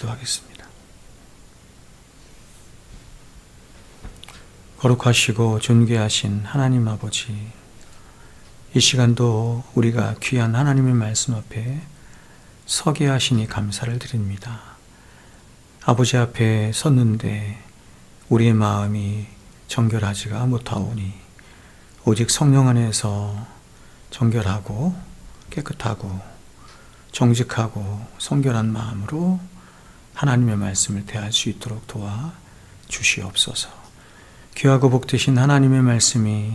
기도하겠습니다. 거룩하시고 존귀하신 하나님 아버지, 이 시간도 우리가 귀한 하나님의 말씀 앞에 서게 하시니 감사를 드립니다. 아버지 앞에 섰는데 우리의 마음이 정결하지가 못하오니 오직 성령 안에서 정결하고 깨끗하고 정직하고 성결한 마음으로 하나님의 말씀을 대할 수 있도록 도와 주시옵소서. 귀하고 복되신 하나님의 말씀이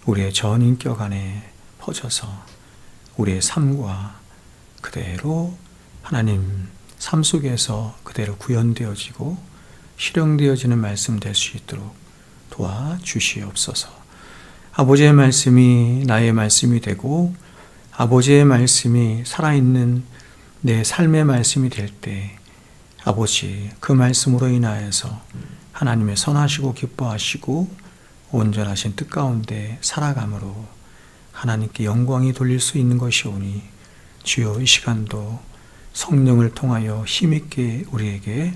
우리의 전 인격 안에 퍼져서 우리의 삶과 그대로 하나님 삶 속에서 그대로 구현되어지고 실현되어지는 말씀 될 수 있도록 도와주시옵소서. 아버지의 말씀이 나의 말씀이 되고 아버지의 말씀이 살아있는 내 삶의 말씀이 될 때 아버지 그 말씀으로 인하여서 하나님의 선하시고 기뻐하시고 온전하신 뜻 가운데 살아감으로 하나님께 영광이 돌릴 수 있는 것이오니 주여 이 시간도 성령을 통하여 힘있게 우리에게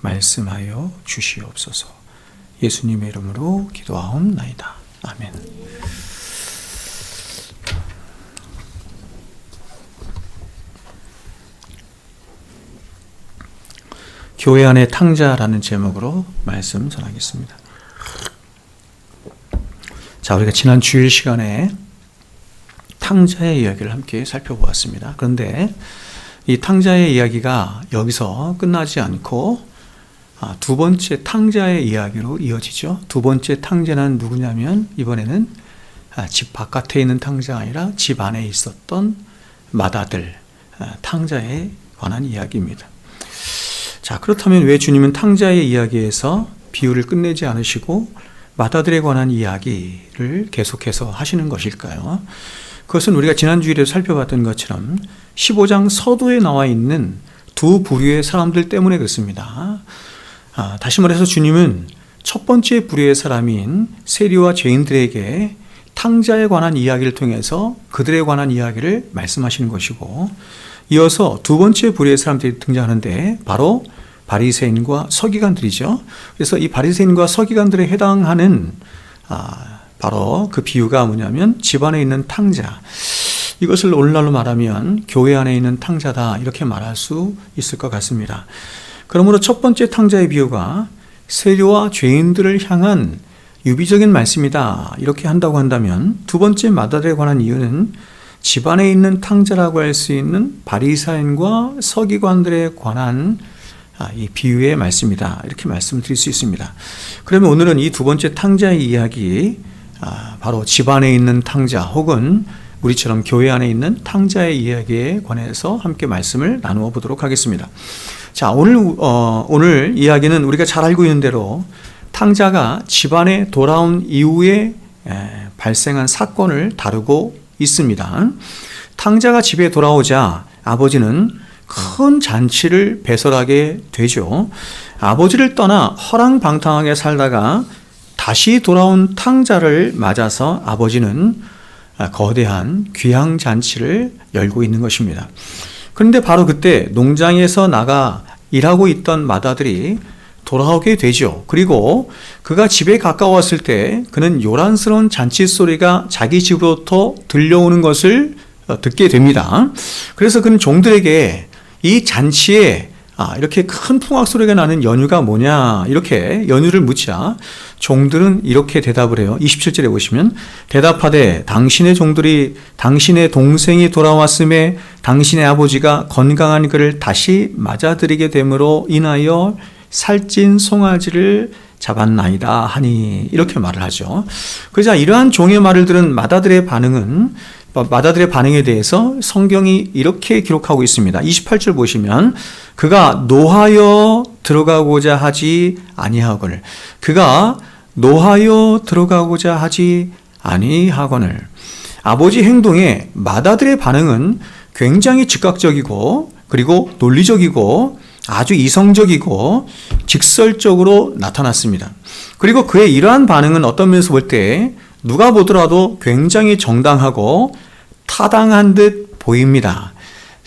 말씀하여 주시옵소서. 예수님의 이름으로 기도하옵나이다. 아멘. 교회 안의 탕자라는 제목으로 말씀 전하겠습니다. 자, 우리가 지난 주일 시간에 탕자의 이야기를 함께 살펴보았습니다. 그런데 이 탕자의 이야기가 여기서 끝나지 않고 두 번째 탕자의 이야기로 이어지죠. 두 번째 탕자는 누구냐면 이번에는 집 바깥에 있는 탕자가 아니라 집 안에 있었던 맏아들 탕자에 관한 이야기입니다. 자, 그렇다면 왜 주님은 탕자의 이야기에서 비유를 끝내지 않으시고 맏아들에 관한 이야기를 계속해서 하시는 것일까요? 그것은 우리가 지난 주일에 살펴봤던 것처럼 15장 서두에 나와 있는 두 부류의 사람들 때문에 그렇습니다. 다시 말해서 주님은 첫 번째 부류의 사람인 세리와 죄인들에게 탕자에 관한 이야기를 통해서 그들에 관한 이야기를 말씀하시는 것이고, 이어서 두 번째 부류의 사람들이 등장하는데 바로 바리새인과 서기관들이죠. 그래서 이 바리새인과 서기관들에 해당하는 바로 그 비유가 뭐냐면 집안에 있는 탕자, 이것을 오늘날로 말하면 교회 안에 있는 탕자다 이렇게 말할 수 있을 것 같습니다. 그러므로 첫 번째 탕자의 비유가 세리와 죄인들을 향한 유비적인 말씀이다 이렇게 한다고 한다면, 두 번째 맏아들에 관한 이유는 집안에 있는 탕자라고 할 수 있는 바리새인과 서기관들에 관한 이 비유의 말씀이다 이렇게 말씀드릴 수 있습니다. 그러면 오늘은 이 두 번째 탕자의 이야기, 바로 집안에 있는 탕자 혹은 우리처럼 교회 안에 있는 탕자의 이야기에 관해서 함께 말씀을 나누어 보도록 하겠습니다. 자, 오늘 이야기는 우리가 잘 알고 있는 대로 탕자가 집안에 돌아온 이후에 발생한 사건을 다루고 있습니다. 탕자가 집에 돌아오자 아버지는 큰 잔치를 배설하게 되죠. 아버지를 떠나 허랑방탕하게 살다가 다시 돌아온 탕자를 맞아서 아버지는 거대한 귀향 잔치를 열고 있는 것입니다. 그런데 바로 그때 농장에서 나가 일하고 있던 맏아들이 돌아오게 되죠. 그리고 그가 집에 가까웠을 때 그는 요란스러운 잔치 소리가 자기 집으로부터 들려오는 것을 듣게 됩니다. 그래서 그는 종들에게 이 잔치에 이렇게 큰 풍악 소리가 나는 연유가 뭐냐 이렇게 연유를 묻자 종들은 이렇게 대답을 해요. 27절에 보시면 대답하되 당신의 종들이 당신의 동생이 돌아왔음에 당신의 아버지가 건강한 그를 다시 맞아들이게 됨으로 인하여 살찐 송아지를 잡았나이다 하니 이렇게 말을 하죠. 그러자 이러한 종의 말을 들은 맏아들의 반응에 대해서 성경이 이렇게 기록하고 있습니다. 28절 보시면 그가 노하여 들어가고자 하지 아니하거늘, 그가 노하여 들어가고자 하지 아니하거늘. 아버지 행동에 맏아들의 반응은 굉장히 즉각적이고 그리고 논리적이고 아주 이성적이고 직설적으로 나타났습니다. 그리고 그의 이러한 반응은 어떤 면에서 볼 때 누가 보더라도 굉장히 정당하고 타당한 듯 보입니다.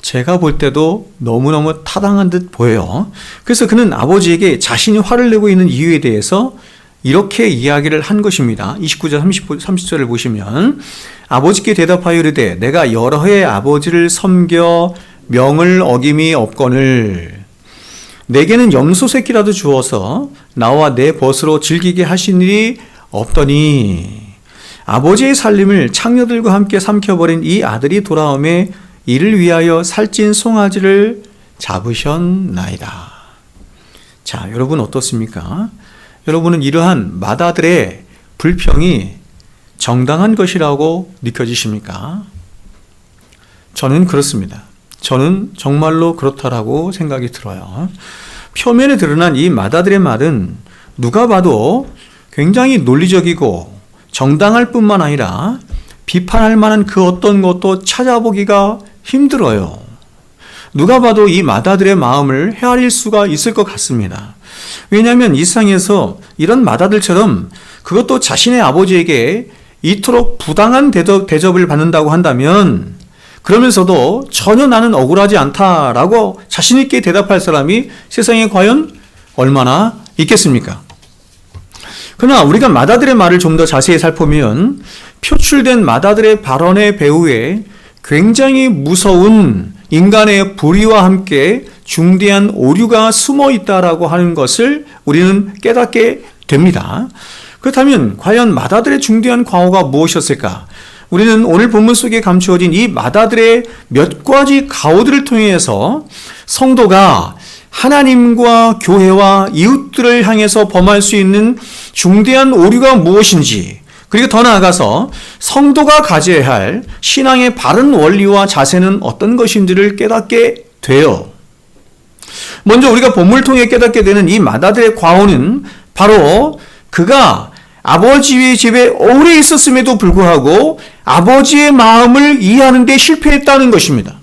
제가 볼 때도 너무너무 타당한 듯 보여요. 그래서 그는 아버지에게 자신이 화를 내고 있는 이유에 대해서 이렇게 이야기를 한 것입니다. 29절 30절을 보시면 아버지께 대답하여 이르되 내가 여러 해 아버지를 섬겨 명을 어김이 없거늘 내게는 염소 새끼라도 주어서 나와 내 벗으로 즐기게 하신 일이 없더니 아버지의 살림을 창녀들과 함께 삼켜버린 이 아들이 돌아오매 이를 위하여 살찐 송아지를 잡으셨나이다. 자, 여러분 어떻습니까? 여러분은 이러한 맏아들의 불평이 정당한 것이라고 느껴지십니까? 저는 그렇습니다. 저는 정말로 그렇다라고 생각이 들어요. 표면에 드러난 이 맏아들의 말은 누가 봐도 굉장히 논리적이고 정당할 뿐만 아니라 비판할 만한 그 어떤 것도 찾아보기가 힘들어요. 누가 봐도 이 맏아들의 마음을 헤아릴 수가 있을 것 같습니다. 왜냐하면 이 세상에서 이런 맏아들처럼 그것도 자신의 아버지에게 이토록 부당한 대접을 받는다고 한다면 그러면서도 전혀 나는 억울하지 않다라고 자신 있게 대답할 사람이 세상에 과연 얼마나 있겠습니까? 그러나 우리가 맏아들의 말을 좀 더 자세히 살펴보면 표출된 맏아들의 발언의 배후에 굉장히 무서운 인간의 불의와 함께 중대한 오류가 숨어 있다라고 하는 것을 우리는 깨닫게 됩니다. 그렇다면 과연 맏아들의 중대한 과오가 무엇이었을까? 우리는 오늘 본문 속에 감추어진 이 맏아들의 몇 가지 가오들을 통해서 성도가 하나님과 교회와 이웃들을 향해서 범할 수 있는 중대한 오류가 무엇인지, 그리고 더 나아가서 성도가 가져야 할 신앙의 바른 원리와 자세는 어떤 것인지를 깨닫게 돼요. 먼저 우리가 본문을 통해 깨닫게 되는 이 맏아들의 과오는 바로 그가 아버지의 집에 오래 있었음에도 불구하고 아버지의 마음을 이해하는 데 실패했다는 것입니다.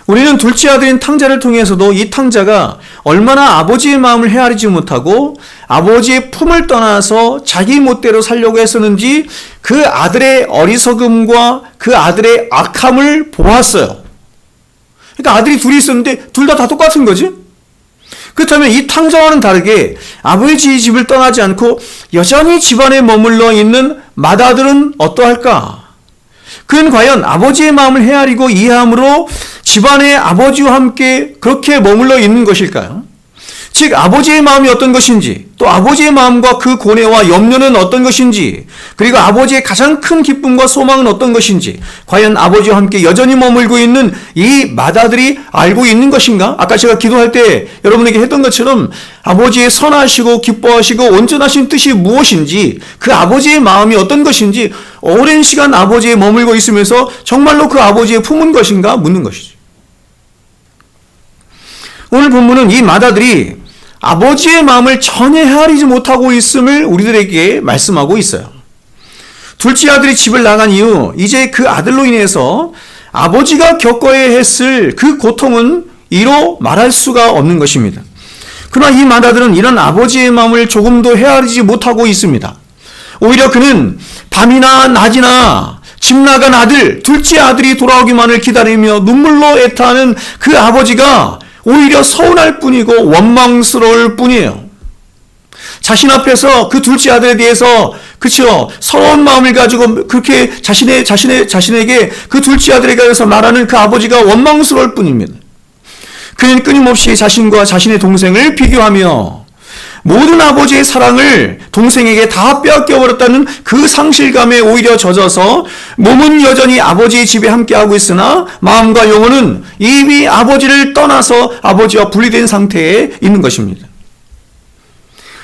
우리는 둘째 아들인 탕자를 통해서도 이 탕자가 얼마나 아버지의 마음을 헤아리지 못하고 아버지의 품을 떠나서 자기 멋대로 살려고 했었는지 그 아들의 어리석음과 그 아들의 악함을 보았어요. 그러니까 아들이 둘이 있었는데 둘 다 똑같은 거지. 그렇다면 이 탕자와는 다르게 아버지의 집을 떠나지 않고 여전히 집안에 머물러 있는 맏아들은 어떠할까? 그는 과연 아버지의 마음을 헤아리고 이해함으로 집안의 아버지와 함께 그렇게 머물러 있는 것일까요? 즉 아버지의 마음이 어떤 것인지, 또 아버지의 마음과 그 고뇌와 염려는 어떤 것인지, 그리고 아버지의 가장 큰 기쁨과 소망은 어떤 것인지, 과연 아버지와 함께 여전히 머물고 있는 이 맏아들이 알고 있는 것인가? 아까 제가 기도할 때 여러분에게 했던 것처럼 아버지의 선하시고 기뻐하시고 온전하신 뜻이 무엇인지, 그 아버지의 마음이 어떤 것인지 오랜 시간 아버지에 머물고 있으면서 정말로 그 아버지의 품은 것인가 묻는 것이죠. 오늘 본문은 이 맏아들이 아버지의 마음을 전혀 헤아리지 못하고 있음을 우리들에게 말씀하고 있어요. 둘째 아들이 집을 나간 이후 이제 그 아들로 인해서 아버지가 겪어야 했을 그 고통은 이로 말할 수가 없는 것입니다. 그러나 이 맏아들은 이런 아버지의 마음을 조금도 헤아리지 못하고 있습니다. 오히려 그는 밤이나 낮이나 집 나간 아들, 둘째 아들이 돌아오기만을 기다리며 눈물로 애타는 그 아버지가 오히려 서운할 뿐이고 원망스러울 뿐이에요. 자신 앞에서 그 둘째 아들에 대해서 서러운 마음을 가지고 그렇게 자신에게 그 둘째 아들에 대해서 말하는 그 아버지가 원망스러울 뿐입니다. 그는 끊임없이 자신과 자신의 동생을 비교하며 모든 아버지의 사랑을 동생에게 다 빼앗겨버렸다는 그 상실감에 오히려 젖어서 몸은 여전히 아버지의 집에 함께하고 있으나 마음과 영혼은 이미 아버지를 떠나서 아버지와 분리된 상태에 있는 것입니다.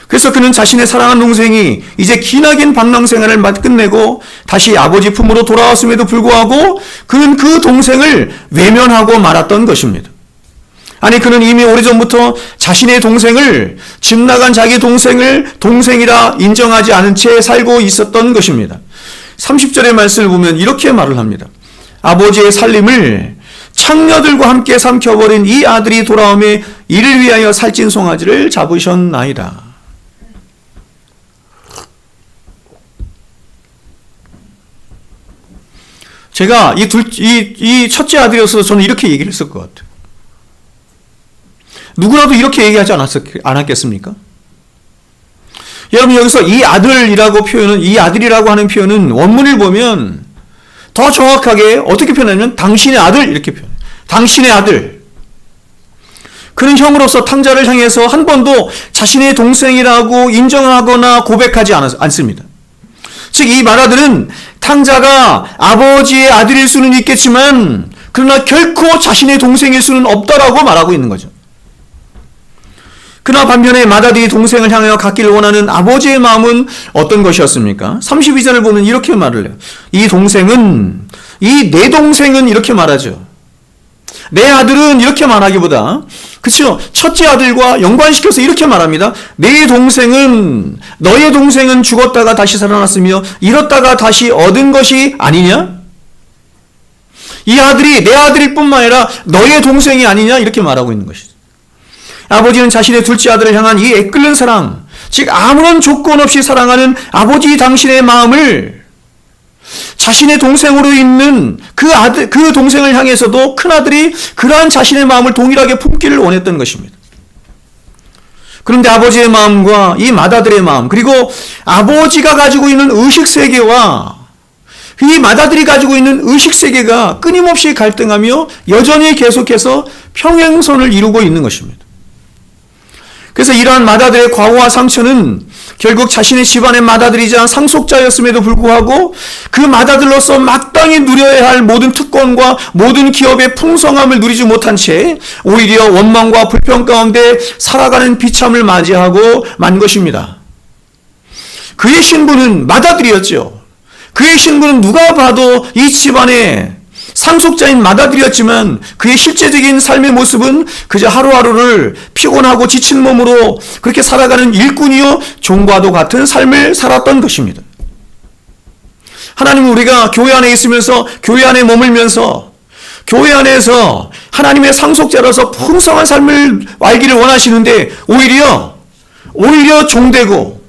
그래서 그는 자신의 사랑하는 동생이 이제 기나긴 방랑생활을 끝내고 다시 아버지 품으로 돌아왔음에도 불구하고 그는 그 동생을 외면하고 말았던 것입니다. 아니 그는 이미 오래전부터 자신의 동생을, 집 나간 자기 동생을 동생이라 인정하지 않은 채 살고 있었던 것입니다. 30절의 말씀을 보면 이렇게 말을 합니다. 아버지의 살림을 창녀들과 함께 삼켜버린 이 아들이 돌아오매 이를 위하여 살찐 송아지를 잡으셨나이다. 제가 이 첫째 아들이어서 저는 이렇게 얘기를 했을 것 같아요. 누구라도 이렇게 얘기하지 않았겠습니까? 여러분, 여기서 이 아들이라고 하는 표현은 원문을 보면 더 정확하게 어떻게 표현하냐면 당신의 아들 이렇게 표현해요. 당신의 아들. 그는 형으로서 탕자를 향해서 한 번도 자신의 동생이라고 인정하거나 고백하지 않습니다. 즉, 이 말하들은 탕자가 아버지의 아들일 수는 있겠지만 그러나 결코 자신의 동생일 수는 없다라고 말하고 있는 거죠. 그러나 반면에 맏아들이 동생을 향하여 갖기를 원하는 아버지의 마음은 어떤 것이었습니까? 32절을 보면 이렇게 말을 해요. 내 동생은 이렇게 말하죠. 내 아들은 이렇게 말하기보다, 그렇죠? 첫째 아들과 연관시켜서 이렇게 말합니다. 너의 동생은 죽었다가 다시 살아났으며 잃었다가 다시 얻은 것이 아니냐? 이 아들이 내 아들일 뿐만 아니라 너의 동생이 아니냐? 이렇게 말하고 있는 것이죠. 아버지는 자신의 둘째 아들을 향한 이 애끓는 사랑, 즉 아무런 조건 없이 사랑하는 아버지 당신의 마음을 자신의 동생으로 있는 그 동생을 향해서도 큰아들이 그러한 자신의 마음을 동일하게 품기를 원했던 것입니다. 그런데 아버지의 마음과 이 맏아들의 마음, 그리고 아버지가 가지고 있는 의식세계와 이 맏아들이 가지고 있는 의식세계가 끊임없이 갈등하며 여전히 계속해서 평행선을 이루고 있는 것입니다. 그래서 이러한 맏아들의 과오와 상처는 결국 자신의 집안의 맏아들이자 상속자였음에도 불구하고 그 맏아들로서 마땅히 누려야 할 모든 특권과 모든 기업의 풍성함을 누리지 못한 채 오히려 원망과 불평 가운데 살아가는 비참을 맞이하고 만 것입니다. 그의 신부는 맏아들이었죠. 그의 신부는 누가 봐도 이 집안의 상속자인 맏아들이었지만 그의 실제적인 삶의 모습은 그저 하루하루를 피곤하고 지친 몸으로 그렇게 살아가는 일꾼이요 종과도 같은 삶을 살았던 것입니다. 하나님은 우리가 교회 안에 있으면서 교회 안에 머물면서 교회 안에서 하나님의 상속자로서 풍성한 삶을 알기를 원하시는데 오히려 종되고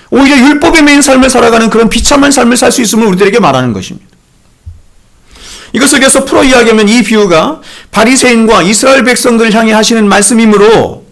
오히려 율법에 매인 삶을 살아가는 그런 비참한 삶을 살 수 있음을 우리들에게 말하는 것입니다. 이것을 계속 풀어 이야기하면 이 비유가 바리새인과 이스라엘 백성들을 향해 하시는 말씀이므로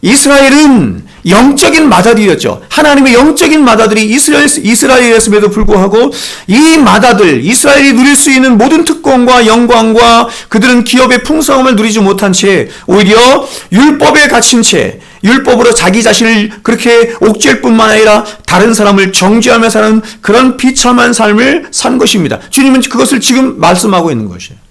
이스라엘은 영적인 맏아들이었죠. 하나님의 영적인 맏아들이 이스라엘이었음에도 불구하고 이 맏아들, 이스라엘이 누릴 수 있는 모든 특권과 영광과 그들은 기업의 풍성함을 누리지 못한 채 오히려 율법에 갇힌 채 율법으로 자기 자신을 그렇게 옥죄일 뿐만 아니라 다른 사람을 정죄하며 사는 그런 비참한 삶을 산 것입니다. 주님은 그것을 지금 말씀하고 있는 것이에요.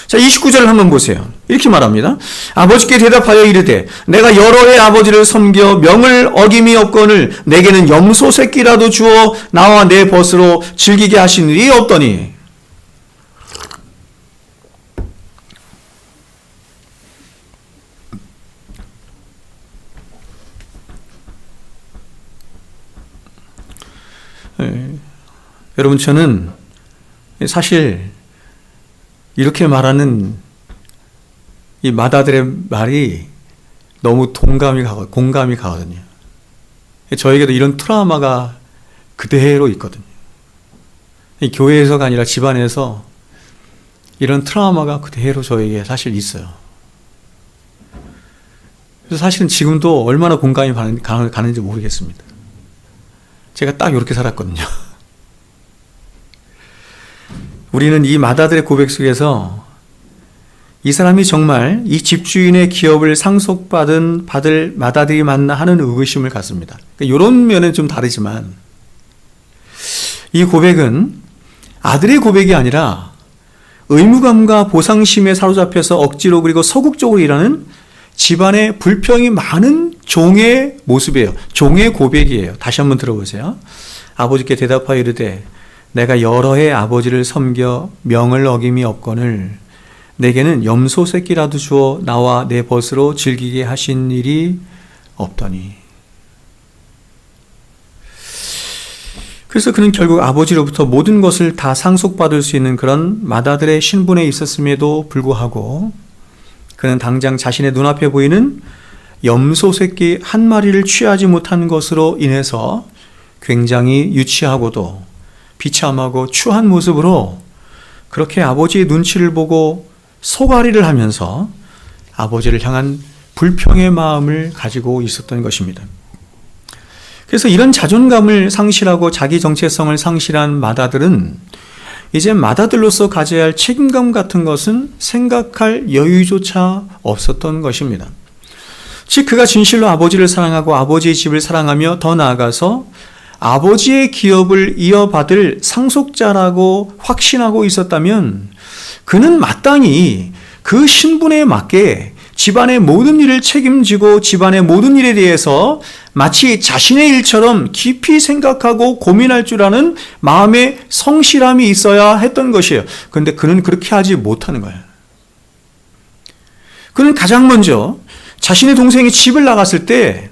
자, 29절을 한번 보세요. 이렇게 말합니다. 아버지께 대답하여 이르되 내가 여러 해 아버지를 섬겨 명을 어김이 없거늘 내게는 염소 새끼라도 주어 나와 내 벗으로 즐기게 하신 일이 없더니. 여러분, 저는 사실 이렇게 말하는 이 맏아들의 말이 너무 공감이 가거든요. 저에게도 이런 트라우마가 그대로 있거든요. 교회에서가 아니라 집안에서 이런 트라우마가 그대로 저에게 사실 있어요. 그래서 사실은 지금도 얼마나 공감이 가는지 모르겠습니다. 제가 딱 이렇게 살았거든요. 우리는 이 맏아들의 고백 속에서 이 사람이 정말 이 집주인의 기업을 받을 맏아들이 맞나 하는 의구심을 갖습니다. 이런 면은 좀 다르지만 이 고백은 아들의 고백이 아니라 의무감과 보상심에 사로잡혀서 억지로 그리고 서국적으로 일하는 집안의 불평이 많은 종의 모습이에요. 종의 고백이에요. 다시 한번 들어보세요. 아버지께 대답하여 이르되 내가 여러 해 아버지를 섬겨 명을 어김이 없거늘 내게는 염소 새끼라도 주어 나와 내 벗으로 즐기게 하신 일이 없더니. 그래서 그는 결국 아버지로부터 모든 것을 다 상속받을 수 있는 그런 맏아들의 신분에 있었음에도 불구하고 그는 당장 자신의 눈앞에 보이는 염소 새끼 한 마리를 취하지 못한 것으로 인해서 굉장히 유치하고도 비참하고 추한 모습으로 그렇게 아버지의 눈치를 보고 소가리를 하면서 아버지를 향한 불평의 마음을 가지고 있었던 것입니다. 그래서 이런 자존감을 상실하고 자기 정체성을 상실한 맏아들은 이제 맏아들로서 가져야 할 책임감 같은 것은 생각할 여유조차 없었던 것입니다. 즉 그가 진실로 아버지를 사랑하고 아버지의 집을 사랑하며 더 나아가서 아버지의 기업을 이어받을 상속자라고 확신하고 있었다면 그는 마땅히 그 신분에 맞게 집안의 모든 일을 책임지고 집안의 모든 일에 대해서 마치 자신의 일처럼 깊이 생각하고 고민할 줄 아는 마음의 성실함이 있어야 했던 것이에요. 그런데 그는 그렇게 하지 못하는 거예요. 그는 가장 먼저 자신의 동생이 집을 나갔을 때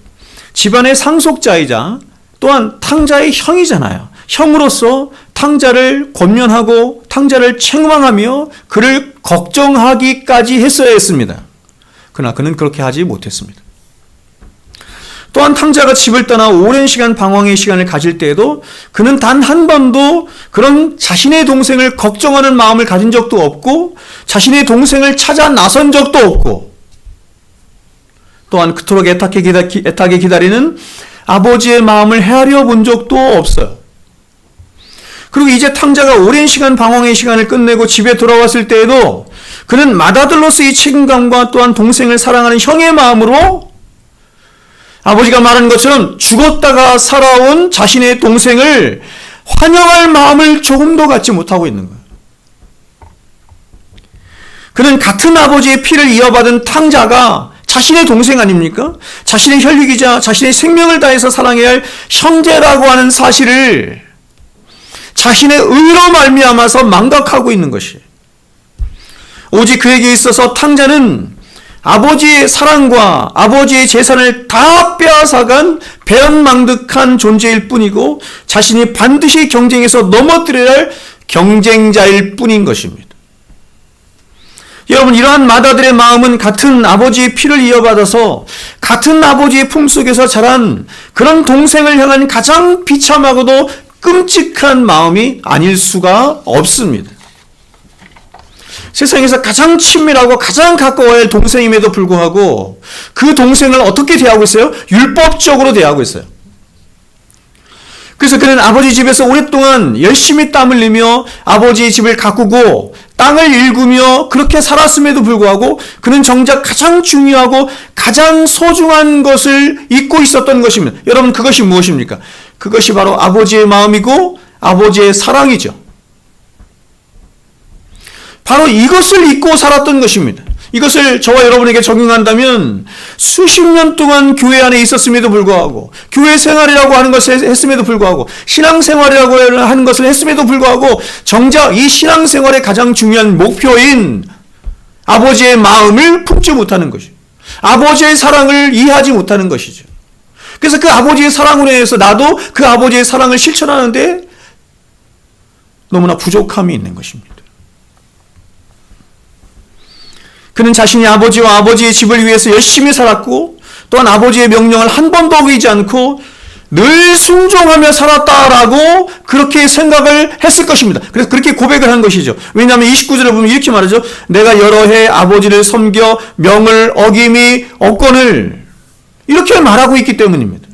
집안의 상속자이자 또한 탕자의 형이잖아요. 형으로서 탕자를 권면하고 탕자를 책망하며 그를 걱정하기까지 했어야 했습니다. 그러나 그는 그렇게 하지 못했습니다. 또한 탕자가 집을 떠나 오랜 시간 방황의 시간을 가질 때에도 그는 단 한 번도 그런 자신의 동생을 걱정하는 마음을 가진 적도 없고 자신의 동생을 찾아 나선 적도 없고 또한 그토록 애타게 기다리는 아버지의 마음을 헤아려 본 적도 없어요. 그리고 이제 탕자가 오랜 시간 방황의 시간을 끝내고 집에 돌아왔을 때에도 그는 맏아들로서의 책임감과 또한 동생을 사랑하는 형의 마음으로 아버지가 말하는 것처럼 죽었다가 살아온 자신의 동생을 환영할 마음을 조금도 갖지 못하고 있는 거예요. 그는 같은 아버지의 피를 이어받은 탕자가 자신의 동생 아닙니까? 자신의 혈육이자 자신의 생명을 다해서 사랑해야 할 형제라고 하는 사실을 자신의 의로 말미암아서 망각하고 있는 것이에요. 오직 그에게 있어서 탕자는 아버지의 사랑과 아버지의 재산을 다 빼앗아간 배은망덕한 존재일 뿐이고 자신이 반드시 경쟁에서 넘어뜨려야 할 경쟁자일 뿐인 것입니다. 여러분, 이러한 맏아들의 마음은 같은 아버지의 피를 이어받아서 같은 아버지의 품속에서 자란 그런 동생을 향한 가장 비참하고도 끔찍한 마음이 아닐 수가 없습니다. 세상에서 가장 친밀하고 가장 가까워야 할 동생임에도 불구하고 그 동생을 어떻게 대하고 있어요? 율법적으로 대하고 있어요. 그래서 그는 아버지 집에서 오랫동안 열심히 땀 흘리며 아버지의 집을 가꾸고 땅을 일구며 그렇게 살았음에도 불구하고 그는 정작 가장 중요하고 가장 소중한 것을 잊고 있었던 것입니다. 여러분, 그것이 무엇입니까? 그것이 바로 아버지의 마음이고 아버지의 사랑이죠. 바로 이것을 잊고 살았던 것입니다. 이것을 저와 여러분에게 적용한다면 수십 년 동안 교회 안에 있었음에도 불구하고 교회 생활이라고 하는 것을 했음에도 불구하고 신앙생활이라고 하는 것을 했음에도 불구하고 정작 이 신앙생활의 가장 중요한 목표인 아버지의 마음을 품지 못하는 것이죠. 아버지의 사랑을 이해하지 못하는 것이죠. 그래서 그 아버지의 사랑으로 인해서 나도 그 아버지의 사랑을 실천하는데 너무나 부족함이 있는 것입니다. 그는 자신이 아버지와 아버지의 집을 위해서 열심히 살았고 또한 아버지의 명령을 한 번도 어기지 않고 늘 순종하며 살았다라고 그렇게 생각을 했을 것입니다. 그래서 그렇게 고백을 한 것이죠. 왜냐하면 29절에 보면 이렇게 말하죠. 내가 여러 해 아버지를 섬겨 명을 어김이 없거늘 이렇게 말하고 있기 때문입니다.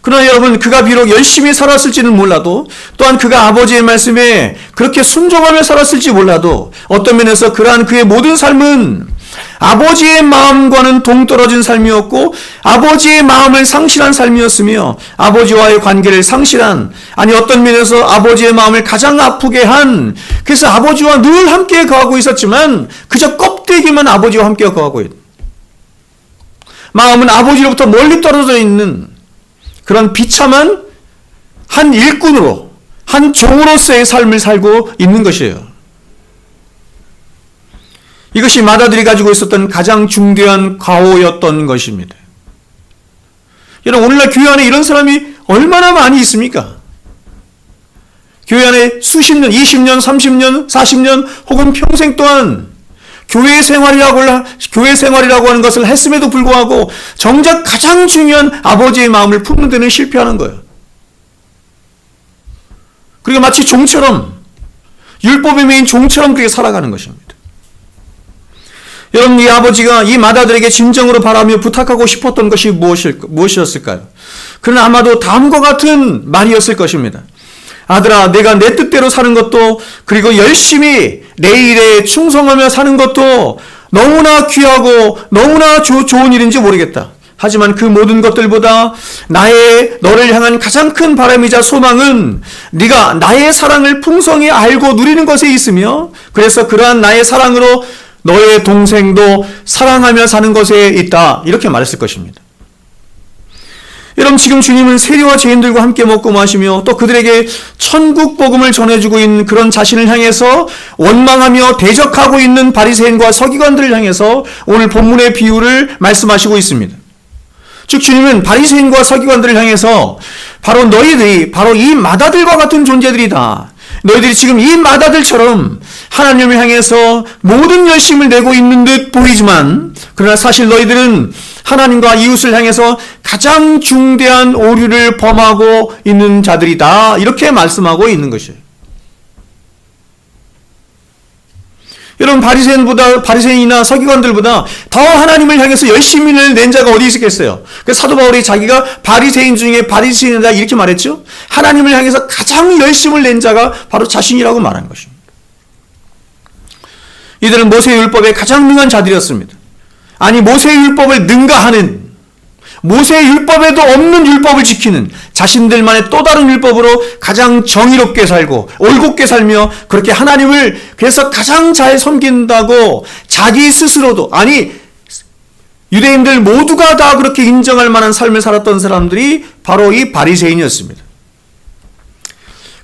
그러나 여러분, 그가 비록 열심히 살았을지는 몰라도 또한 그가 아버지의 말씀에 그렇게 순종하며 살았을지 몰라도 어떤 면에서 그러한 그의 모든 삶은 아버지의 마음과는 동떨어진 삶이었고 아버지의 마음을 상실한 삶이었으며 아버지와의 관계를 상실한, 아니 어떤 면에서 아버지의 마음을 가장 아프게 한, 그래서 아버지와 늘 함께 거하고 있었지만 그저 껍데기만 아버지와 함께 거하고 있다. 마음은 아버지로부터 멀리 떨어져 있는 그런 비참한 한 일꾼으로, 한 종으로서의 삶을 살고 있는 것이에요. 이것이 맏아들이 가지고 있었던 가장 중대한 과오였던 것입니다. 여러분, 오늘날 교회 안에 이런 사람이 얼마나 많이 있습니까? 교회 안에 수십 년, 20년, 30년, 40년 혹은 평생 동안 교회 생활이라고 하는 것을 했음에도 불구하고 정작 가장 중요한 아버지의 마음을 품는 데는 실패하는 거예요. 그리고 마치 종처럼, 율법에 매인 종처럼 그렇게 살아가는 것입니다. 여러분, 이 아버지가 이 맏아들에게 진정으로 바라며 부탁하고 싶었던 것이 무엇이었을까요? 그러나 아마도 다음과 같은 말이었을 것입니다. 아들아, 내가 내 뜻대로 사는 것도, 그리고 열심히 내 일에 충성하며 사는 것도 너무나 귀하고 너무나 좋은 일인지 모르겠다. 하지만 그 모든 것들보다 너를 향한 가장 큰 바람이자 소망은 네가 나의 사랑을 풍성히 알고 누리는 것에 있으며, 그래서 그러한 나의 사랑으로 너의 동생도 사랑하며 사는 것에 있다. 이렇게 말했을 것입니다. 여러분, 지금 주님은 세리와 죄인들과 함께 먹고 마시며 또 그들에게 천국 복음을 전해주고 있는 그런 자신을 향해서 원망하며 대적하고 있는 바리새인과 서기관들을 향해서 오늘 본문의 비유를 말씀하시고 있습니다. 즉, 주님은 바리새인과 서기관들을 향해서 바로 너희들이 바로 이 맏아들과 같은 존재들이다. 너희들이 지금 이 맏아들처럼 하나님을 향해서 모든 열심을 내고 있는 듯 보이지만, 그러나 사실 너희들은 하나님과 이웃을 향해서 가장 중대한 오류를 범하고 있는 자들이다. 이렇게 말씀하고 있는 것이에요. 여러분, 바리새인이나 서기관들보다 더 하나님을 향해서 열심히를 낸 자가 어디 있겠어요? 그래서 사도 바울이 자기가 바리새인 중에 바리새인이다 이렇게 말했죠. 하나님을 향해서 가장 열심을 낸 자가 바로 자신이라고 말한 것입니다. 이들은 모세율법에 가장 능한 자들이었습니다. 아니, 모세율법을 능가하는, 모세율법에도 없는 율법을 지키는, 자신들만의 또 다른 율법으로 가장 정의롭게 살고 올곧게 살며 그렇게 하나님을 그래서 가장 잘 섬긴다고 자기 스스로도, 아니 유대인들 모두가 다 그렇게 인정할 만한 삶을 살았던 사람들이 바로 이 바리새인이었습니다.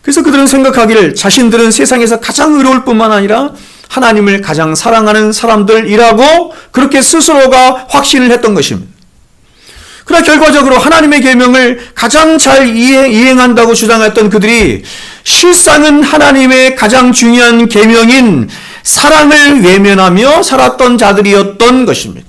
그래서 그들은 생각하기를 자신들은 세상에서 가장 의로울 뿐만 아니라 하나님을 가장 사랑하는 사람들이라고 그렇게 스스로가 확신을 했던 것입니다. 그러나 결과적으로 하나님의 계명을 가장 잘 이행한다고 주장했던 그들이 실상은 하나님의 가장 중요한 계명인 사랑을 외면하며 살았던 자들이었던 것입니다.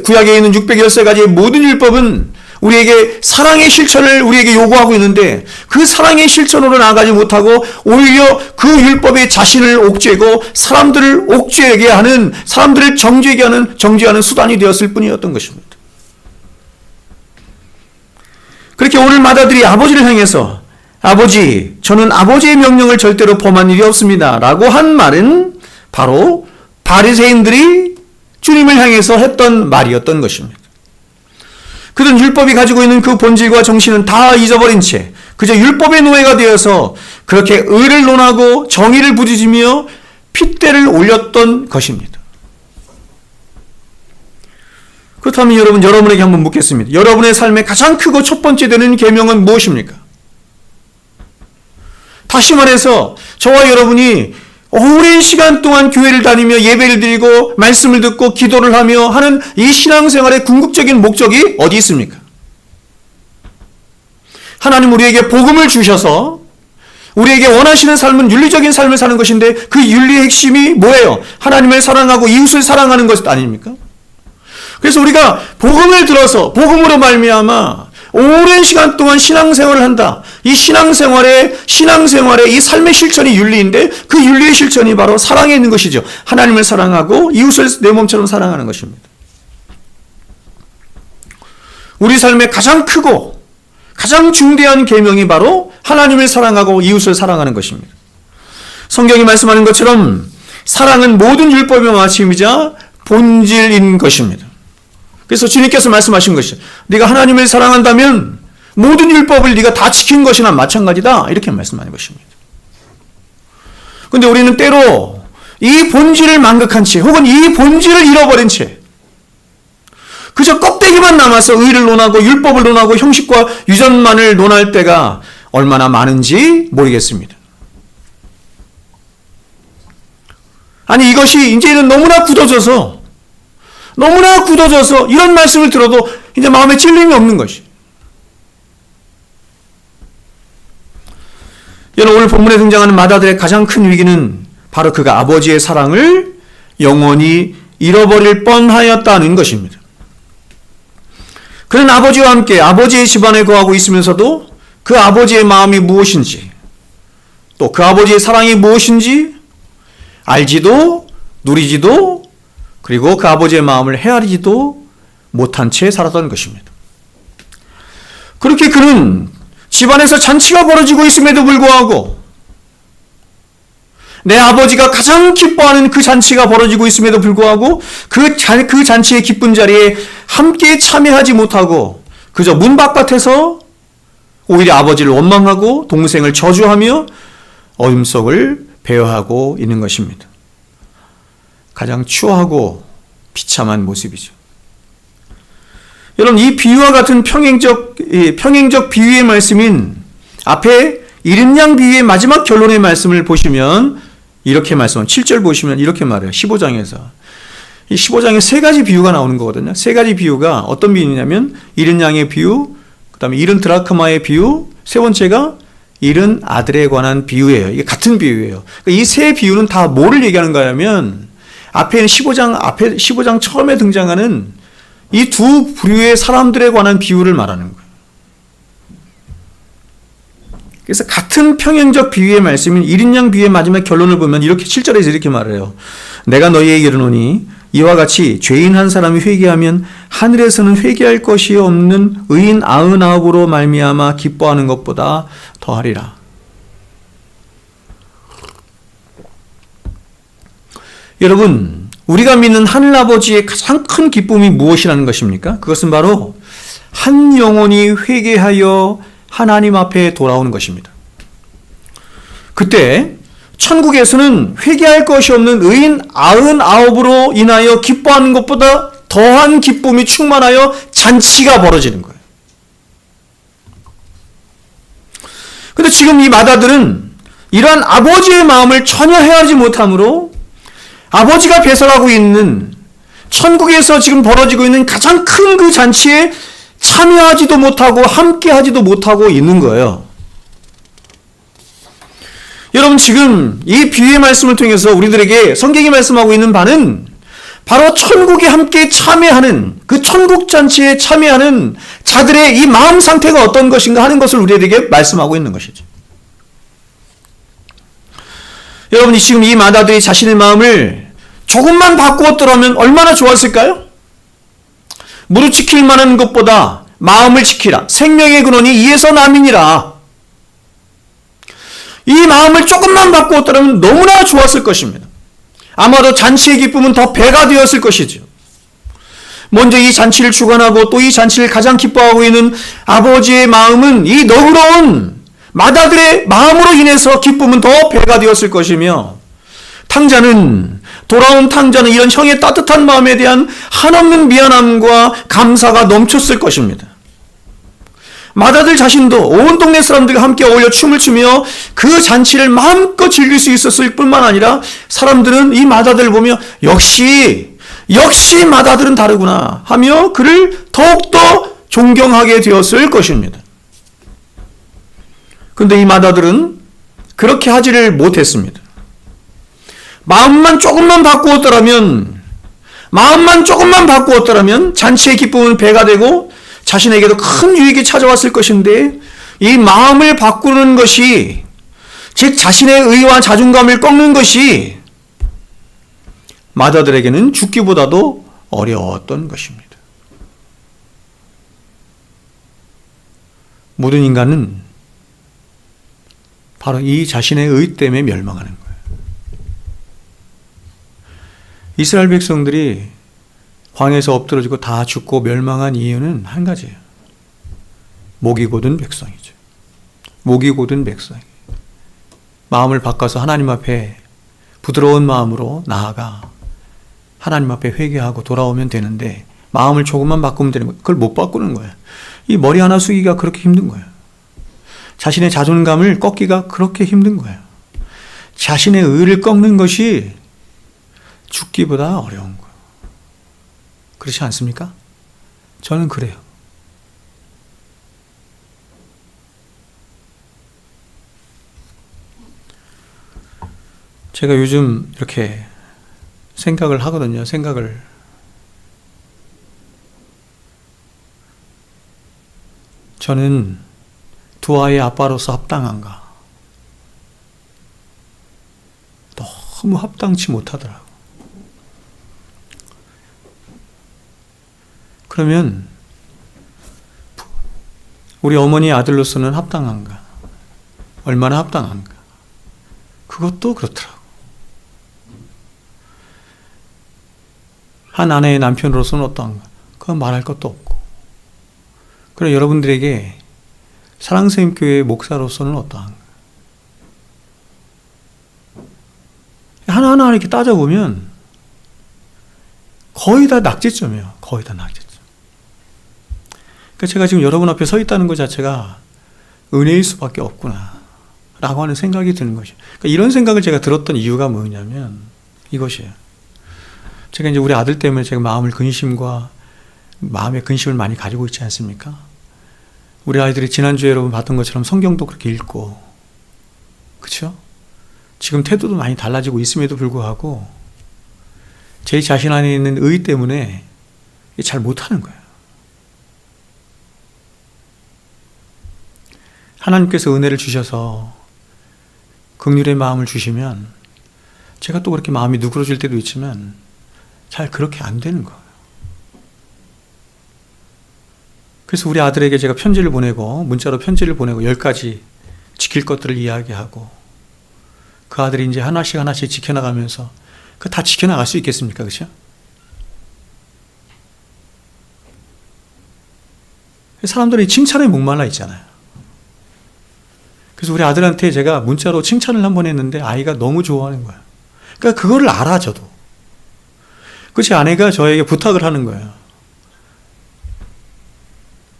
구약에 있는 613가지의 모든 율법은 우리에게 사랑의 실천을 우리에게 요구하고 있는데, 그 사랑의 실천으로 나아가지 못하고 오히려 그 율법에 자신을 옥죄고 사람들을 옥죄게 하는, 사람들을 정죄하는 수단이 되었을 뿐이었던 것입니다. 그렇게 오늘 맏아들이 아버지를 향해서 아버지, 저는 아버지의 명령을 절대로 범한 일이 없습니다 라고 한 말은 바로 바리새인들이 주님을 향해서 했던 말이었던 것입니다. 그들은 율법이 가지고 있는 그 본질과 정신은 다 잊어버린 채 그저 율법의 노예가 되어서 그렇게 의를 논하고 정의를 부르짖으며 핏대를 올렸던 것입니다. 그렇다면 여러분에게 한번 묻겠습니다. 여러분의 삶의 가장 크고 첫 번째 되는 계명은 무엇입니까? 다시 말해서 저와 여러분이 오랜 시간 동안 교회를 다니며 예배를 드리고 말씀을 듣고 기도를 하며 하는 이 신앙생활의 궁극적인 목적이 어디 있습니까? 하나님 우리에게 복음을 주셔서 우리에게 원하시는 삶은 윤리적인 삶을 사는 것인데, 그 윤리의 핵심이 뭐예요? 하나님을 사랑하고 이웃을 사랑하는 것 아닙니까? 그래서 우리가 복음을 들어서 복음으로 말미암아 오랜 시간 동안 신앙생활을 한다. 이 신앙생활의 이 삶의 실천이 윤리인데, 그 윤리의 실천이 바로 사랑에 있는 것이죠. 하나님을 사랑하고 이웃을 내 몸처럼 사랑하는 것입니다. 우리 삶의 가장 크고 가장 중대한 계명이 바로 하나님을 사랑하고 이웃을 사랑하는 것입니다. 성경이 말씀하는 것처럼 사랑은 모든 율법의 마침이자 본질인 것입니다. 그래서 주님께서 말씀하신 것이죠. 네가 하나님을 사랑한다면 모든 율법을 네가 다 지킨 것이나 마찬가지다. 이렇게 말씀하는 것입니다. 그런데 우리는 때로 이 본질을 망각한 채, 혹은 이 본질을 잃어버린 채 그저 껍데기만 남아서 의를 논하고 율법을 논하고 형식과 유전만을 논할 때가 얼마나 많은지 모르겠습니다. 아니, 이것이 이제는 너무나 굳어져서 이런 말씀을 들어도 이제 마음에 찔림이 없는 것이. 여러분, 오늘 본문에 등장하는 맏아들의 가장 큰 위기는 바로 그가 아버지의 사랑을 영원히 잃어버릴 뻔하였다는 것입니다. 그는 아버지와 함께 아버지의 집안에 거하고 있으면서도 그 아버지의 마음이 무엇인지, 또 그 아버지의 사랑이 무엇인지 알지도 누리지도, 그리고 그 아버지의 마음을 헤아리지도 못한 채 살았던 것입니다. 그렇게 그는 집안에서 잔치가 벌어지고 있음에도 불구하고, 내 아버지가 가장 기뻐하는 그 잔치가 벌어지고 있음에도 불구하고 그 잔치의 기쁜 자리에 함께 참여하지 못하고 그저 문 바깥에서 오히려 아버지를 원망하고 동생을 저주하며 어둠속을 배회하고 있는 것입니다. 가장 추하고 비참한 모습이죠. 여러분, 이 비유와 같은 평행적 비유의 말씀인 앞에 이른 양 비유의 마지막 결론의 말씀을 보시면 이렇게 말씀을 7절 보시면 이렇게 말해요. 15장에서. 이 15장에 세 가지 비유가 나오는 거거든요. 세 가지 비유가 어떤 비유냐면 이른 양의 비유, 그 다음에 이른 드라크마의 비유, 세 번째가 이른 아들에 관한 비유예요. 이게 같은 비유예요. 이 세 비유는 다 뭐를 얘기하는 거냐면 앞에 15장 처음에 등장하는 이 두 부류의 사람들에 관한 비유를 말하는 거예요. 그래서 같은 평행적 비유의 말씀인 이른 양 비유의 마지막 결론을 보면 이렇게 7절에서 이렇게 말해요. 내가 너희에게 이르노니 이와 같이 죄인 한 사람이 회개하면 하늘에서는 회개할 것이 없는 의인 99으로 말미암아 기뻐하는 것보다 더하리라. 여러분, 우리가 믿는 하늘아버지의 가장 큰 기쁨이 무엇이라는 것입니까? 그것은 바로 한 영혼이 회개하여 하나님 앞에 돌아오는 것입니다. 그때 천국에서는 회개할 것이 없는 의인 99으로 인하여 기뻐하는 것보다 더한 기쁨이 충만하여 잔치가 벌어지는 거예요. 그런데 지금 이 마다들은 이러한 아버지의 마음을 전혀 헤아리지 못하므로 아버지가 배설하고 있는 천국에서 지금 벌어지고 있는 가장 큰 그 잔치에 참여하지도 못하고 함께하지도 못하고 있는 거예요. 여러분, 지금 이 비유의 말씀을 통해서 우리들에게 성경이 말씀하고 있는 바는 바로 천국에 함께 참여하는, 그 천국 잔치에 참여하는 자들의 이 마음 상태가 어떤 것인가 하는 것을 우리에게 말씀하고 있는 것이죠. 여러분이 지금 이 마다들이 자신의 마음을 조금만 바꾸었더라면 얼마나 좋았을까요? 무릇 지킬 만한 것보다 마음을 지키라. 생명의 근원이 이에서 남이니라. 이 마음을 조금만 바꾸었더라면 너무나 좋았을 것입니다. 아마도 잔치의 기쁨은 더 배가 되었을 것이죠. 먼저 이 잔치를 주관하고 또 이 잔치를 가장 기뻐하고 있는 아버지의 마음은 이 너그러운 마다들의 마음으로 인해서 기쁨은 더 배가 되었을 것이며, 돌아온 탕자는 이런 형의 따뜻한 마음에 대한 한없는 미안함과 감사가 넘쳤을 것입니다. 마다들 자신도 온 동네 사람들과 함께 어울려 춤을 추며 그 잔치를 마음껏 즐길 수 있었을 뿐만 아니라 사람들은 이 마다들을 보며 역시 마다들은 다르구나 하며 그를 더욱더 존경하게 되었을 것입니다. 그런데 이 마다들은 그렇게 하지를 못했습니다. 마음만 조금만 바꾸었더라면 잔치의 기쁨은 배가 되고 자신에게도 큰 유익이 찾아왔을 것인데, 이 마음을 바꾸는 것이, 즉 자신의 의와 자존감을 꺾는 것이 마다들에게는 죽기보다도 어려웠던 것입니다. 모든 인간은 바로 이 자신의 의 때문에 멸망하는 거예요. 이스라엘 백성들이 광야에서 엎드러지고 다 죽고 멸망한 이유는 한 가지예요. 목이 곧은 백성이죠. 목이 곧은 백성. 마음을 바꿔서 하나님 앞에 부드러운 마음으로 나아가 하나님 앞에 회개하고 돌아오면 되는데, 마음을 조금만 바꾸면 되는 거예요. 그걸 못 바꾸는 거예요. 이 머리 하나 숙이기가 그렇게 힘든 거예요. 자신의 자존감을 꺾기가 그렇게 힘든 거예요. 자신의 의를 꺾는 것이 죽기보다 어려운 거예요. 그렇지 않습니까? 저는 그래요. 제가 요즘 이렇게 생각을 하거든요. 저는 두 아이의 아빠로서 합당한가? 너무 합당치 못하더라고. 그러면 우리 어머니의 아들로서는 합당한가? 얼마나 합당한가? 그것도 그렇더라고. 한 아내의 남편으로서는 어떠한가? 그건 말할 것도 없고. 그럼 여러분들에게 사랑샘교회 목사로서는 어떠한가? 하나하나 이렇게 따져보면 거의 다 낙제점이에요. 거의 다 낙제점. 그러니까 제가 지금 여러분 앞에 서 있다는 것 자체가 은혜일 수밖에 없구나 라고 하는 생각이 드는 것이에요. 그러니까 이런 생각을 제가 들었던 이유가 뭐냐면 이것이에요. 제가 이제 우리 아들 때문에 제가 마음의 근심을 많이 가지고 있지 않습니까? 우리 아이들이 지난주에 여러분 봤던 것처럼 성경도 그렇게 읽고, 그렇죠? 지금 태도도 많이 달라지고 있음에도 불구하고 제 자신 안에 있는 의 때문에 잘 못하는 거예요. 하나님께서 은혜를 주셔서 긍휼의 마음을 주시면 제가 또 그렇게 마음이 누그러질 때도 있지만 잘 그렇게 안 되는 거예요. 그래서 우리 아들에게 제가 편지를 보내고, 문자로 편지를 보내고 10가지 지킬 것들을 이야기하고, 그 아들이 이제 하나씩 하나씩 지켜나가면서, 그 다 지켜나갈 수 있겠습니까? 그렇죠? 사람들이 칭찬에 목말라 있잖아요. 그래서 우리 아들한테 제가 문자로 칭찬을 한번 했는데 아이가 너무 좋아하는 거예요. 그러니까 그거를 알아, 저도. 그치, 아내가 저에게 부탁을 하는 거예요.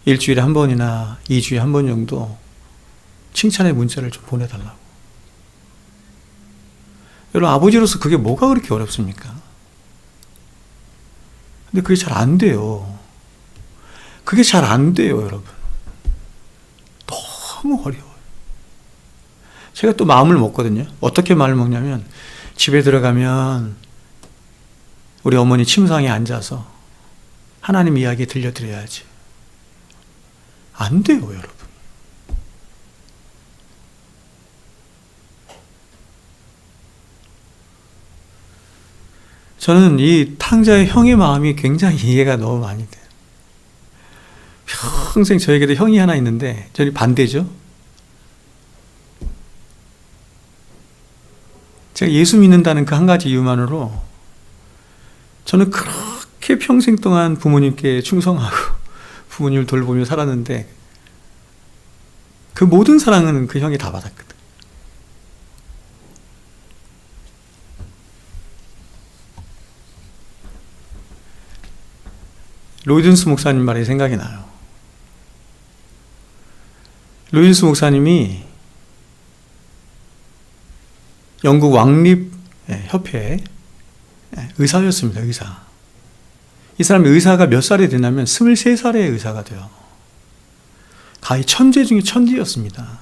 일주일에 한 번이나 2주에 한 번 정도 칭찬의 문자를 좀 보내달라고. 여러분, 아버지로서 그게 뭐가 그렇게 어렵습니까? 근데 그게 잘 안 돼요. 그게 잘 안 돼요, 여러분. 너무 어려워요. 제가 또 마음을 먹거든요. 어떻게 마음을 먹냐면, 집에 들어가면 우리 어머니 침상에 앉아서 하나님 이야기 들려드려야지. 안 돼요, 여러분. 저는 이 탕자의 형의 마음이 굉장히 이해가 너무 많이 돼요. 평생 저에게도 형이 하나 있는데 저는 반대죠. 제가 예수 믿는다는 그 한 가지 이유만으로 저는 그렇게 평생 동안 부모님께 충성하고 부모님을 돌보며 살았는데 그 모든 사랑은 그 형이 다 받았거든. 로이든스 목사님 말이 생각이 나요. 로이든스 목사님이 영국 왕립 협회의 의사였습니다. 의사. 이 사람이 의사가 몇 살에 되냐면 23살에 의사가 돼요. 가히 천재 중에 천재였습니다.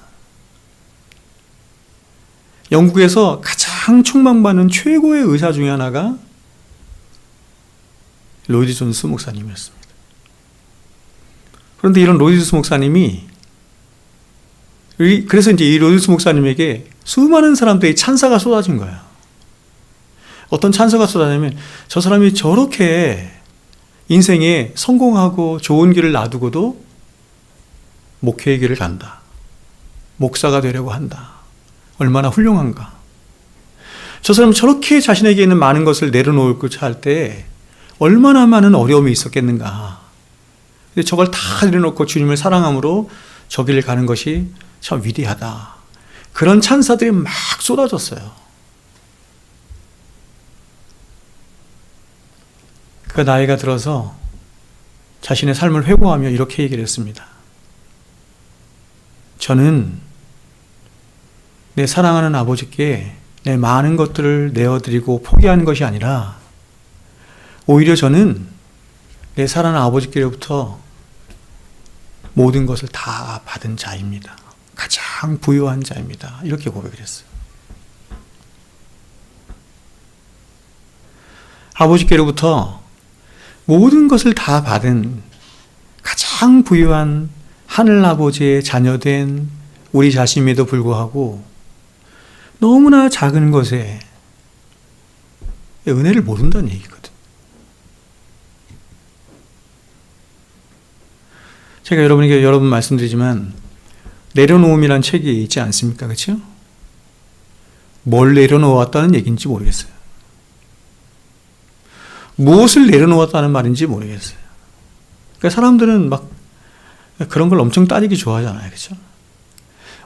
영국에서 가장 촉망받는 최고의 의사 중에 하나가 로이드 존스 목사님이었습니다. 그런데 이런 로이드 존스 목사님이, 그래서 이제 이 로이드 존스 목사님에게 수많은 사람들의 찬사가 쏟아진 거예요. 어떤 찬사가 쏟아지냐면, 저 사람이 저렇게 인생에 성공하고 좋은 길을 놔두고도 목회의 길을 간다. 목사가 되려고 한다. 얼마나 훌륭한가. 저 사람이 저렇게 자신에게 있는 많은 것을 내려놓고자 할 때 얼마나 많은 어려움이 있었겠는가. 근데 저걸 다 내려놓고 주님을 사랑함으로 저 길을 가는 것이 참 위대하다. 그런 찬사들이 막 쏟아졌어요. 그 나이가 들어서 자신의 삶을 회고하며 이렇게 얘기를 했습니다. 저는 내 사랑하는 아버지께 내 많은 것들을 내어드리고 포기하는 것이 아니라 오히려 저는 내 사랑하는 아버지께로부터 모든 것을 다 받은 자입니다. 가장 부유한 자입니다. 이렇게 고백을 했어요. 아버지께로부터 모든 것을 다 받은 가장 부유한 하늘아버지의 자녀된 우리 자신임에도 불구하고 너무나 작은 것에 은혜를 모른다는 얘기거든. 제가 여러분에게 여러 번 말씀드리지만 내려놓음이란 책이 있지 않습니까? 그렇죠? 뭘 내려놓았다는 얘기인지 모르겠어요. 무엇을 내려놓았다는 말인지 모르겠어요. 그러니까 사람들은 막 그런 걸 엄청 따지기 좋아하잖아요. 그렇죠?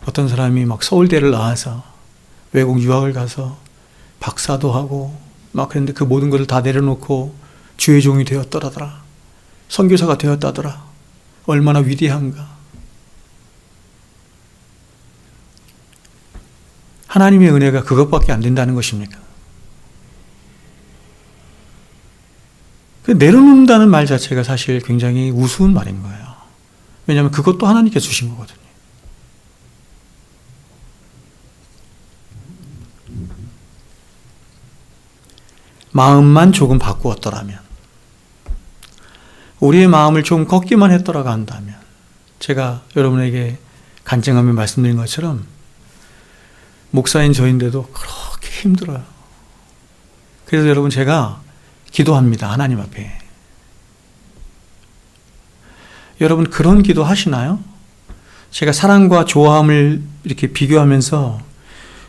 어떤 사람이 막 서울대를 나와서 외국 유학을 가서 박사도 하고 막 그랬는데 그 모든 것을 다 내려놓고 주의 종이 되었더라더라. 선교사가 되었다더라. 얼마나 위대한가. 하나님의 은혜가 그것밖에 안 된다는 것입니까? 내려놓는다는 말 자체가 사실 굉장히 우스운 말인 거예요. 왜냐하면 그것도 하나님께 주신 거거든요. 마음만 조금 바꾸었더라면, 우리의 마음을 좀 걷기만 했더라고 한다면, 제가 여러분에게 간증하며 말씀드린 것처럼 목사인 저인데도 그렇게 힘들어요. 그래서 여러분 제가 기도합니다. 하나님 앞에. 여러분 그런 기도 하시나요? 제가 사랑과 좋아함을 이렇게 비교하면서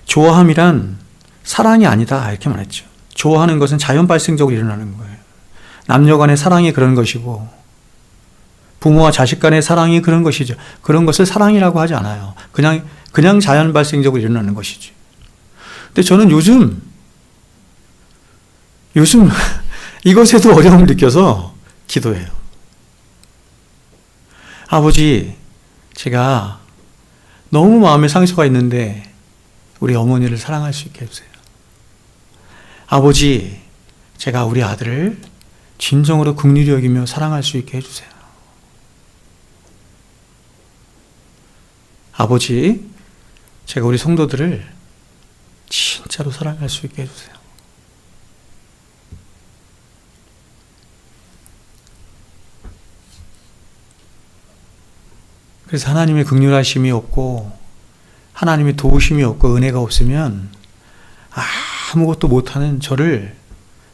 좋아함이란 사랑이 아니다 이렇게 말했죠. 좋아하는 것은 자연 발생적으로 일어나는 거예요. 남녀 간의 사랑이 그런 것이고 부모와 자식 간의 사랑이 그런 것이죠. 그런 것을 사랑이라고 하지 않아요. 그냥 자연 발생적으로 일어나는 것이지. 근데 저는 요즘 이것에도 어려움을 느껴서 기도해요. 아버지, 제가 너무 마음에 상처가 있는데 우리 어머니를 사랑할 수 있게 해주세요. 아버지, 제가 우리 아들을 진정으로 긍휼히 여기며 사랑할 수 있게 해주세요. 아버지, 제가 우리 성도들을 진짜로 사랑할 수 있게 해주세요. 그래서 하나님의 긍휼하심이 없고 하나님의 도우심이 없고 은혜가 없으면 아무것도 못하는 저를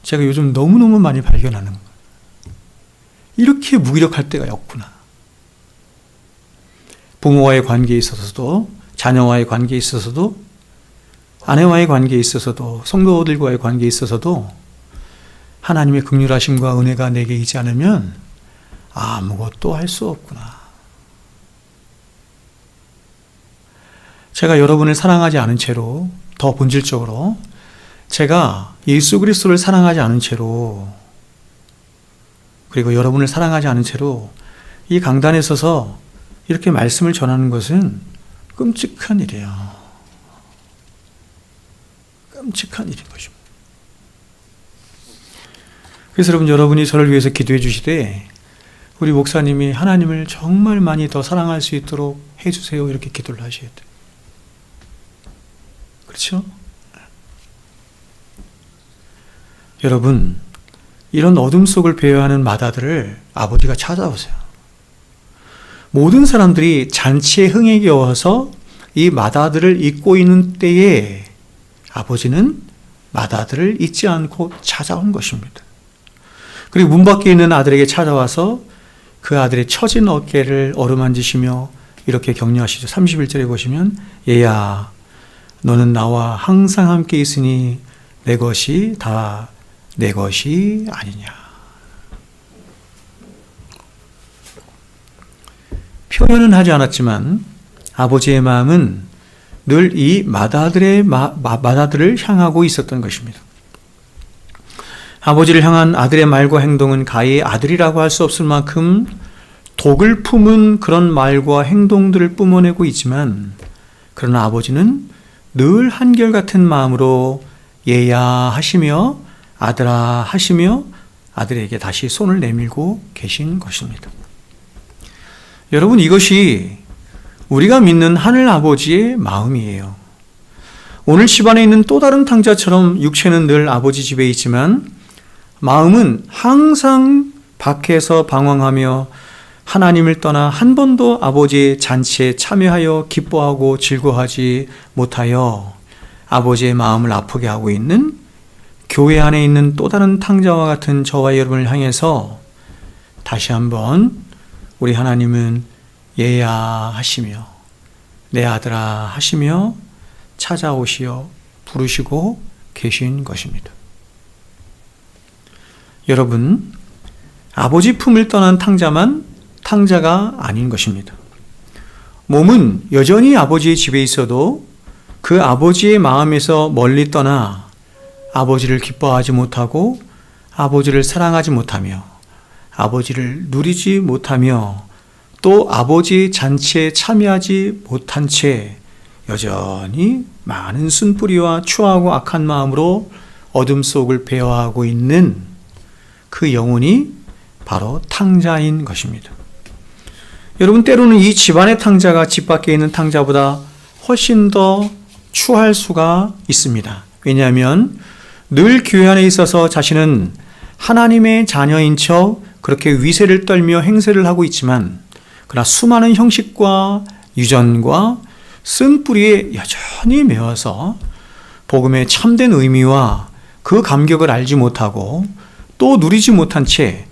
제가 요즘 너무너무 많이 발견하는 거예요. 이렇게 무기력할 때가 없구나. 부모와의 관계에 있어서도, 자녀와의 관계에 있어서도, 아내와의 관계에 있어서도, 성도들과의 관계에 있어서도 하나님의 긍휼하심과 은혜가 내게 있지 않으면 아무것도 할 수 없구나. 제가 여러분을 사랑하지 않은 채로, 더 본질적으로 제가 예수 그리스도를 사랑하지 않은 채로, 그리고 여러분을 사랑하지 않은 채로 이 강단에 서서 이렇게 말씀을 전하는 것은 끔찍한 일이에요. 끔찍한 일인 것입니다. 그래서 여러분이 저를 위해서 기도해 주시되 우리 목사님이 하나님을 정말 많이 더 사랑할 수 있도록 해주세요. 이렇게 기도를 하셔야 돼요. 그렇죠? 여러분, 이런 어둠 속을 배회하는 마다들을 아버지가 찾아오세요. 모든 사람들이 잔치의 흥에 겨워서 이 마다들을 잊고 있는 때에 아버지는 마다들을 잊지 않고 찾아온 것입니다. 그리고 문 밖에 있는 아들에게 찾아와서 그 아들의 처진 어깨를 어루만지시며 이렇게 격려하시죠. 31절에 보시면 얘야, 너는 나와 항상 함께 있으니 내 것이 다 내 것이 아니냐. 표현은 하지 않았지만 아버지의 마음은 늘 이 마다들을 향하고 있었던 것입니다. 아버지를 향한 아들의 말과 행동은 가히 아들이라고 할 수 없을 만큼 독을 품은 그런 말과 행동들을 뿜어내고 있지만, 그러나 아버지는 늘 한결같은 마음으로 얘야 하시며 아들아 하시며 아들에게 다시 손을 내밀고 계신 것입니다. 여러분, 이것이 우리가 믿는 하늘 아버지의 마음이에요. 오늘 집안에 있는 또 다른 탕자처럼 육체는 늘 아버지 집에 있지만 마음은 항상 밖에서 방황하며 하나님을 떠나 한 번도 아버지의 잔치에 참여하여 기뻐하고 즐거워하지 못하여 아버지의 마음을 아프게 하고 있는 교회 안에 있는 또 다른 탕자와 같은 저와 여러분을 향해서 다시 한번 우리 하나님은 얘야 하시며 내 아들아 하시며 찾아오시어 부르시고 계신 것입니다. 여러분, 아버지 품을 떠난 탕자만 탕자가 아닌 것입니다. 몸은 여전히 아버지의 집에 있어도 그 아버지의 마음에서 멀리 떠나 아버지를 기뻐하지 못하고 아버지를 사랑하지 못하며 아버지를 누리지 못하며 또 아버지의 잔치에 참여하지 못한 채 여전히 많은 쓴뿌리와 추하고 악한 마음으로 어둠 속을 배회하고 있는 그 영혼이 바로 탕자인 것입니다. 여러분, 때로는 이 집안의 탕자가 집 밖에 있는 탕자보다 훨씬 더 추할 수가 있습니다. 왜냐하면 늘 교회 안에 있어서 자신은 하나님의 자녀인 척 그렇게 위세를 떨며 행세를 하고 있지만 그러나 수많은 형식과 유전과 쓴뿌리에 여전히 매어서 복음의 참된 의미와 그 감격을 알지 못하고 또 누리지 못한 채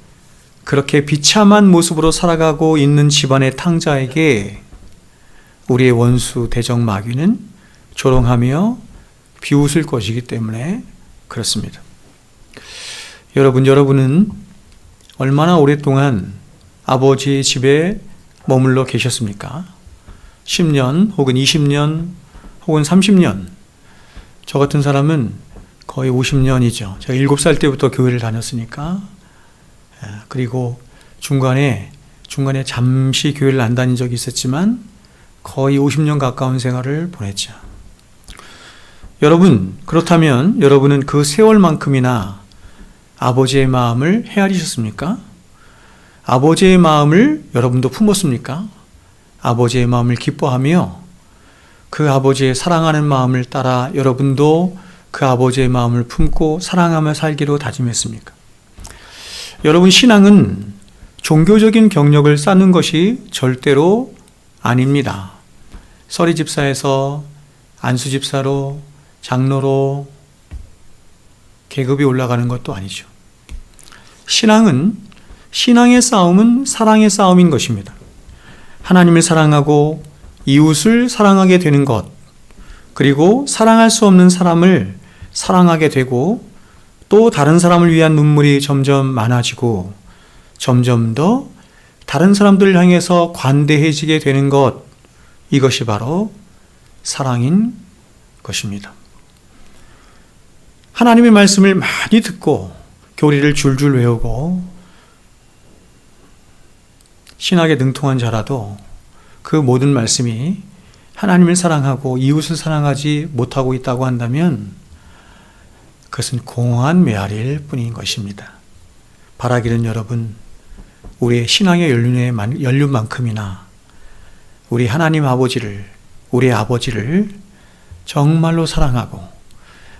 그렇게 비참한 모습으로 살아가고 있는 집안의 탕자에게 우리의 원수 대적 마귀는 조롱하며 비웃을 것이기 때문에 그렇습니다. 여러분은 얼마나 오랫동안 아버지의 집에 머물러 계셨습니까? 10년 혹은 20년 혹은 30년. 저 같은 사람은 거의 50년이죠. 제가 7살 때부터 교회를 다녔으니까. 그리고 중간에 잠시 교회를 안 다닌 적이 있었지만 거의 50년 가까운 생활을 보냈죠. 여러분, 그렇다면 여러분은 그 세월만큼이나 아버지의 마음을 헤아리셨습니까? 아버지의 마음을 여러분도 품었습니까? 아버지의 마음을 기뻐하며 그 아버지의 사랑하는 마음을 따라 여러분도 그 아버지의 마음을 품고 사랑하며 살기로 다짐했습니까? 여러분, 신앙은 종교적인 경력을 쌓는 것이 절대로 아닙니다. 서리 집사에서 안수 집사로, 장로로 계급이 올라가는 것도 아니죠. 신앙의 싸움은 사랑의 싸움인 것입니다. 하나님을 사랑하고 이웃을 사랑하게 되는 것, 그리고 사랑할 수 없는 사람을 사랑하게 되고 또 다른 사람을 위한 눈물이 점점 많아지고 점점 더 다른 사람들을 향해서 관대해지게 되는 것, 이것이 바로 사랑인 것입니다. 하나님의 말씀을 많이 듣고 교리를 줄줄 외우고 신학에 능통한 자라도 그 모든 말씀이 하나님을 사랑하고 이웃을 사랑하지 못하고 있다고 한다면 그것은 공허한 메아리일 뿐인 것입니다. 바라기는 여러분, 우리의 신앙의 연륜만큼이나 우리 하나님 아버지를, 우리의 아버지를 정말로 사랑하고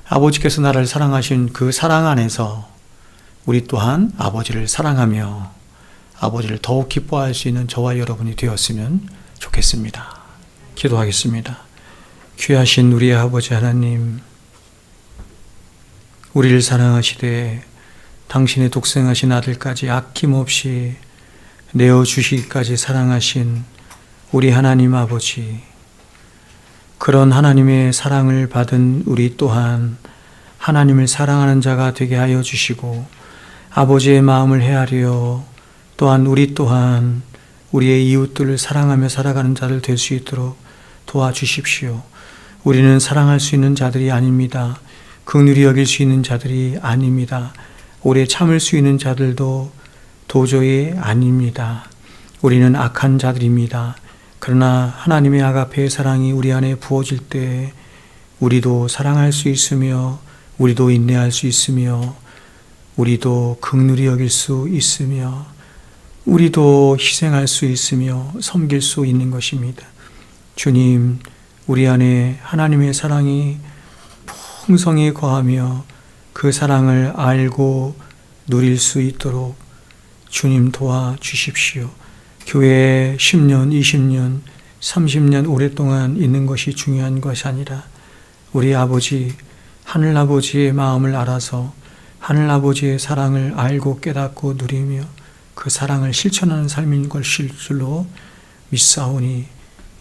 아버지께서 나를 사랑하신 그 사랑 안에서 우리 또한 아버지를 사랑하며 아버지를 더욱 기뻐할 수 있는 저와 여러분이 되었으면 좋겠습니다. 기도하겠습니다. 귀하신 우리의 아버지 하나님, 우리를 사랑하시되 당신의 독생하신 아들까지 아낌없이 내어주시기까지 사랑하신 우리 하나님 아버지, 그런 하나님의 사랑을 받은 우리 또한 하나님을 사랑하는 자가 되게 하여 주시고 아버지의 마음을 헤아려 또한 우리 또한 우리의 이웃들을 사랑하며 살아가는 자들 될 수 있도록 도와주십시오. 우리는 사랑할 수 있는 자들이 아닙니다. 긍휼히 여길 수 있는 자들이 아닙니다. 오래 참을 수 있는 자들도 도저히 아닙니다. 우리는 악한 자들입니다. 그러나 하나님의 아가페의 사랑이 우리 안에 부어질 때 우리도 사랑할 수 있으며 우리도 인내할 수 있으며 우리도 긍휼히 여길 수 있으며 우리도 희생할 수 있으며 섬길 수 있는 것입니다. 주님, 우리 안에 하나님의 사랑이 풍성히 거하며 그 사랑을 알고 누릴 수 있도록 주님 도와주십시오. 교회에 10년, 20년, 30년 오랫동안 있는 것이 중요한 것이 아니라 우리 아버지, 하늘아버지의 마음을 알아서 하늘아버지의 사랑을 알고 깨닫고 누리며 그 사랑을 실천하는 삶인 것일 줄로 믿사오니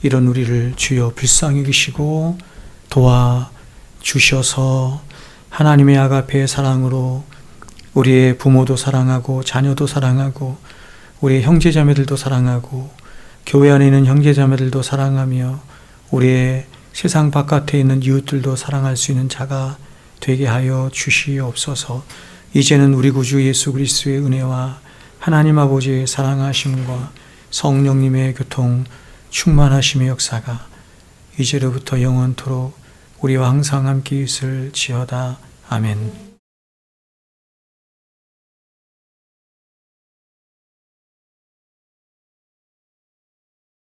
이런 우리를 주여 불쌍히 여기시고 도와주셔서 하나님의 아가페의 사랑으로 우리의 부모도 사랑하고 자녀도 사랑하고 우리의 형제자매들도 사랑하고 교회 안에 있는 형제자매들도 사랑하며 우리의 세상 바깥에 있는 이웃들도 사랑할 수 있는 자가 되게 하여 주시옵소서. 이제는 우리 구주 예수 그리스도의 은혜와 하나님 아버지의 사랑하심과 성령님의 교통 충만하심의 역사가 이제로부터 영원토록 우리와 항상 함께 있을지어다. 아멘.